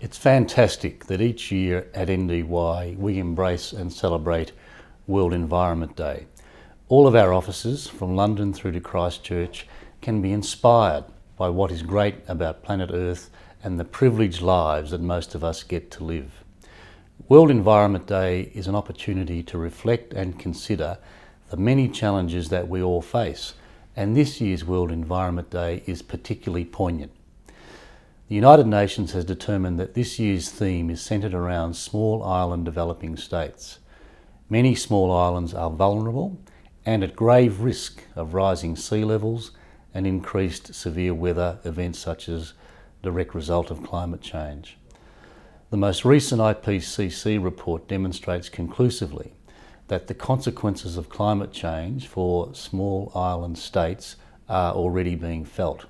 It's fantastic that each year at NDY we embrace and celebrate World Environment Day. All of our offices, from London through to Christchurch, can be inspired by what is great about planet Earth and the privileged lives that most of us get to live. World Environment Day is an opportunity to reflect and consider the many challenges that we all face, and this year's World Environment Day is particularly poignant. The United Nations has determined that this year's theme is centred around small island developing states. Many small islands are vulnerable and at grave risk of rising sea levels and increased severe weather events such as direct result of climate change. The most recent IPCC report demonstrates conclusively that the consequences of climate change for small island states are already being felt,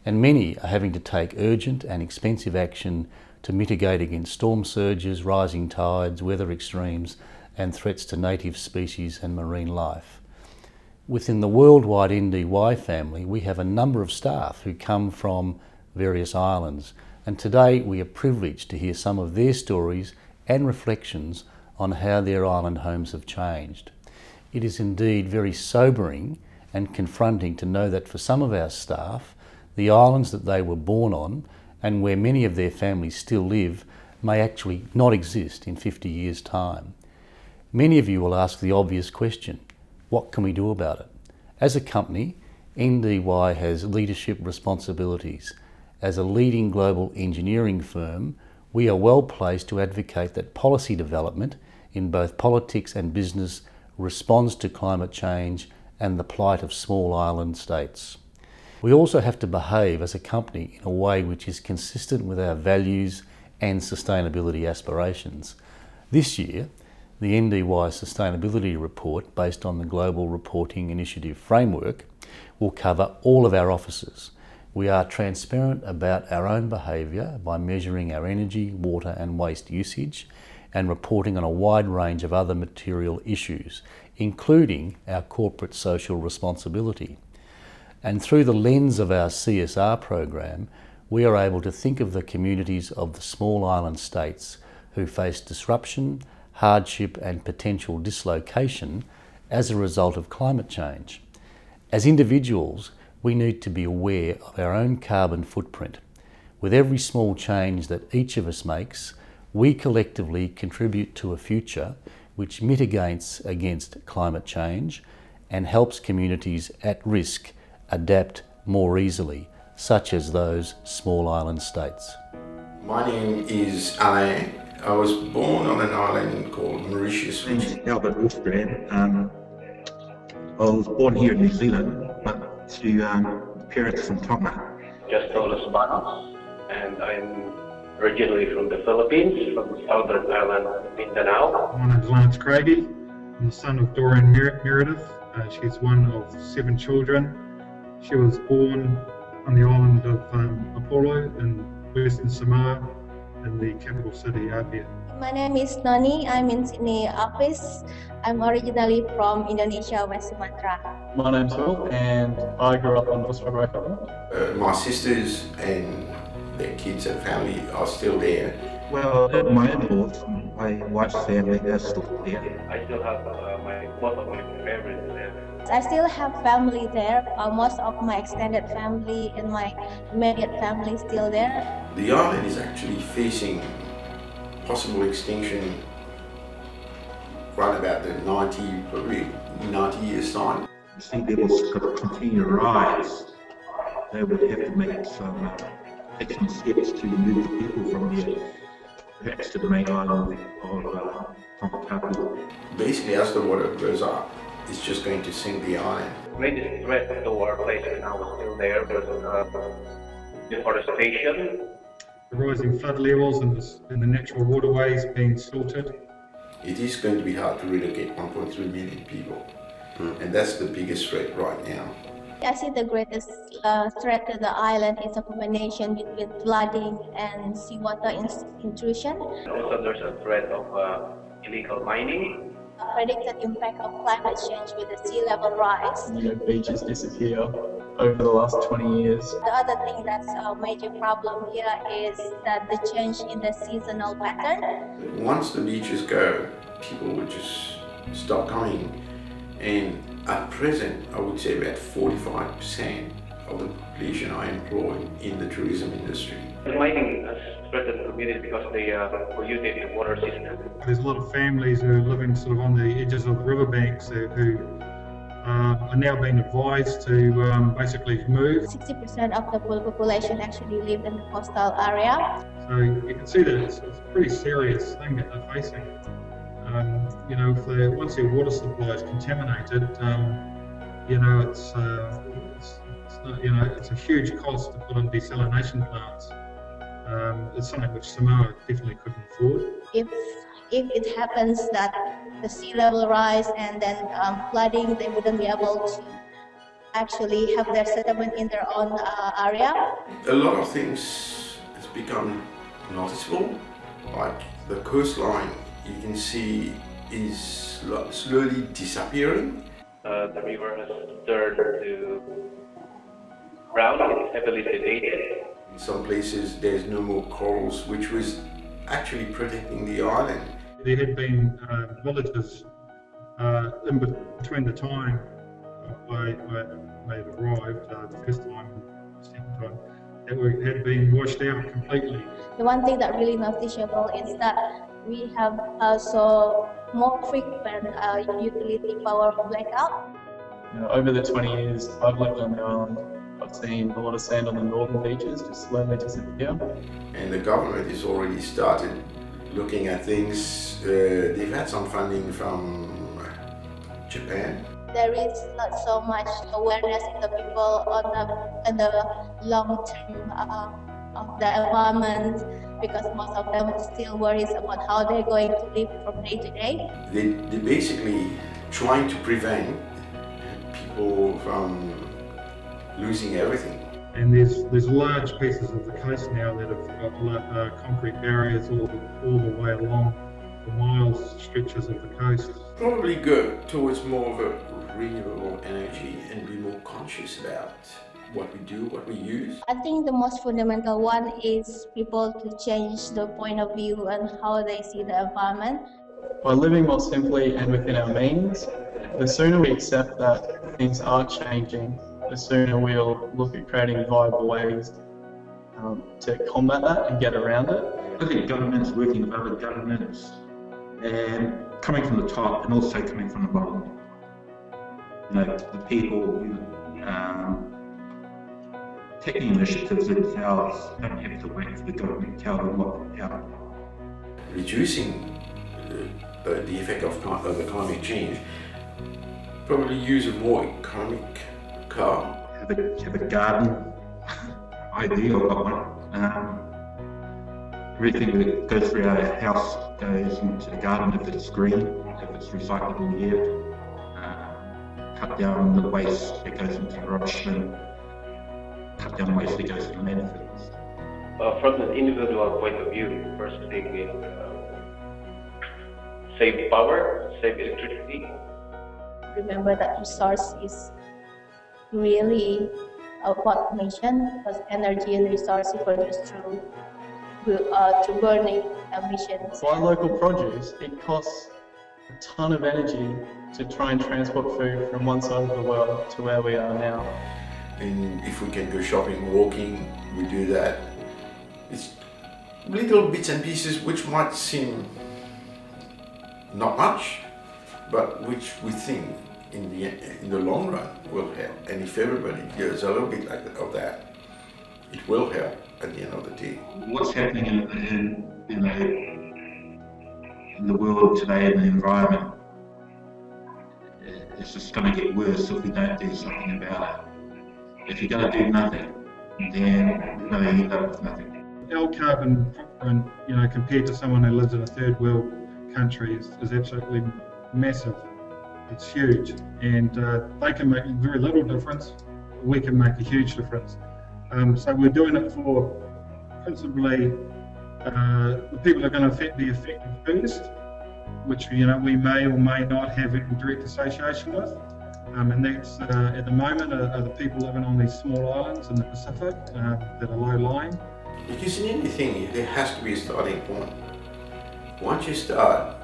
and many are having to take urgent and expensive action to mitigate against storm surges, rising tides, weather extremes and threats to native species and marine life. Within the worldwide NDY family, we have a number of staff who come from various islands, and today we are privileged to hear some of their stories and reflections on how their island homes have changed. It is indeed very sobering and confronting to know that for some of our staff, the islands that they were born on and where many of their families still live may actually not exist in 50 years' time. Many of you will ask the obvious question, what can we do about it? As a company, NDY has leadership responsibilities. As a leading global engineering firm, we are well placed to advocate that policy development in both politics and business responds to climate change and the plight of small island states. We also have to behave as a company in a way which is consistent with our values and sustainability aspirations. This year, the NDY Sustainability Report, based on the Global Reporting Initiative framework, will cover all of our offices. We are transparent about our own behaviour by measuring our energy, water and waste usage and reporting on a wide range of other material issues, including our corporate social responsibility. And through the lens of our CSR program, we are able to think of the communities of the small island states who face disruption, hardship and potential dislocation as a result of climate change. As individuals, we need to be aware of our own carbon footprint. With every small change that each of us makes, we collectively contribute to a future which mitigates against climate change and helps communities at risk adapt more easily, such as those small island states. My name is Arnel. I was born on an island called Mauritius. My name is Wolfgramm. I was born here in New Zealand, but to parents from Tonga. Just Spanos, and I'm originally from the Philippines, from the southern island of Mindanao. My name is Craigie. I'm the son of Dorian Meredith. She's one of 7 children. She was born on the island of Apollo in Western Samoa, in the capital city, Apia. My name is Noni. I'm in Sydney office. I'm originally from Indonesia, West Sumatra. My name's Will, and I grew up on Australia. My sisters and their kids and family are still there. Well, my in-laws, my wife's family, they're still there. I still have most of my parents there. I still have family there. Most of my extended family and my immediate family is still there. The island is actually facing possible extinction right about the 90 years time. The sea levels continue to rise. They would have to make take some steps to move the people from there, perhaps to the main island of Tonga. Basically, as the water goes up, it's just going to sink the island. The greatest threat to our place now is still there, but deforestation. The rising flood levels in the natural waterways being silted. It is going to be hard to relocate 1.3 million people, and that's the biggest threat right now. I see the greatest threat to the island is a combination between flooding and seawater intrusion. Also, there's a threat of illegal mining. Predicted impact of climate change with the sea level rise. Beaches disappear, over the last 20 years. The other thing that's a major problem here is that the change in the seasonal pattern. Once the beaches go, people would just stop coming, and at present I would say about 45% of the population are employed in the tourism industry. Mining has threatened the community because they polluted the water system. There's a lot of families who are living sort of on the edges of the riverbanks who are now being advised to basically move. 60% of the population actually live in the coastal area. So you can see that it's a pretty serious thing that they're facing. You know, if once their water supply is contaminated, you know, it's not, you know, it's a huge cost to put on desalination plants. It's something which Samoa definitely couldn't afford. If it happens that the sea level rise and then flooding, they wouldn't be able to actually have their settlement in their own area. A lot of things has become noticeable, like the coastline you can see is slowly disappearing. The river has turned to brown and heavily sedated. In some places there's no more corals, which was actually protecting the island. There had been villages in between the time I had arrived the first time and the second time that had been washed out completely. The one thing that really noticeable is that we have also more frequent utility power blackout. You know, over the 20 years I've lived on the island, I've seen a lot of sand on the northern beaches just slowly disappear. And the government has already started looking at things. They've had some funding from Japan. There is not so much awareness in the people on the long term of the environment, because most of them still worries about how they're going to live from day to day. They're basically trying to prevent people from losing everything. And there's large pieces of the coast now that have got concrete barriers all the way along the miles stretches of the coast. Probably go towards more of a renewable energy and be more conscious about what we do, what we use. I think the most fundamental one is people to change the point of view and how they see the environment. By living more simply and within our means, the sooner we accept that things are changing, the sooner we'll look at creating viable ways to combat that and get around it. I think governments working with other governments and coming from the top and also coming from the bottom. You know, the people who taking initiatives themselves don't have to wait for the government to tell them what to tell. Reducing the effect of the climate change, probably use a more economic car. Have a garden. Ideal, got one. Everything that goes through our house goes into the garden if it's green, if it's recyclable yet. Cut down the waste that goes into the rubbish bin. Cut down waste that goes to landfills. From an individual point of view, first thing is save power, save electricity. Remember that resource is really what nation, because energy and resources produced through burning emissions. Buy local produce, it costs a ton of energy to try and transport food from one side of the world to where we are now. And if we can go shopping, walking, we do that. It's little bits and pieces which might seem not much, but which we think in the long run will help. And if everybody does a little bit of that, it will help at the end of the day. What's happening in the world today in the environment, it's just going to get worse if we don't do something about it. If you're going to do nothing, then you're going to end up with nothing. Our carbon footprint, you know, compared to someone who lives in a third world country is absolutely massive. It's huge, and they can make very little difference. We can make a huge difference. So we're doing it for principally the people are going to be affected first, which, you know, we may or may not have a direct association with. and that's at the moment are the people living on these small islands in the Pacific that are low-lying. Because in anything, there has to be a starting point. Once you start,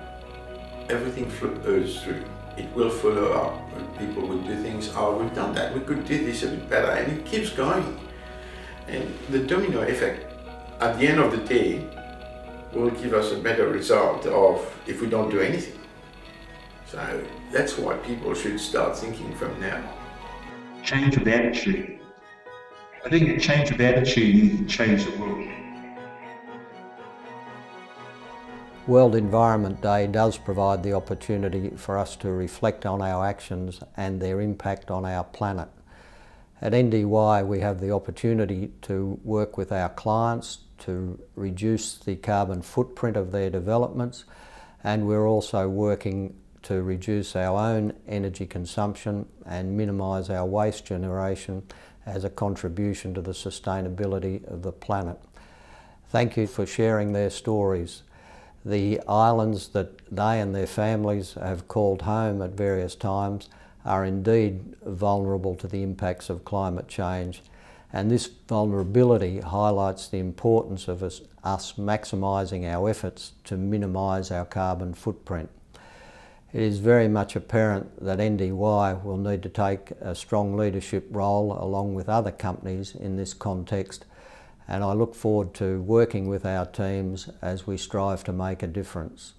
everything flows through. It will follow up. People will do things, oh, we've done that, we could do this a bit better, and it keeps going. And the domino effect, at the end of the day, will give us a better result of if we don't do anything. So that's why people should start thinking from now. Change of attitude. I think a change of attitude, you can change the world. World Environment Day does provide the opportunity for us to reflect on our actions and their impact on our planet. At NDY we have the opportunity to work with our clients to reduce the carbon footprint of their developments, and we're also working to reduce our own energy consumption and minimise our waste generation as a contribution to the sustainability of the planet. Thank you for sharing their stories. The islands that they and their families have called home at various times are indeed vulnerable to the impacts of climate change, and this vulnerability highlights the importance of us maximising our efforts to minimise our carbon footprint. It is very much apparent that NDY will need to take a strong leadership role along with other companies in this context, and I look forward to working with our teams as we strive to make a difference.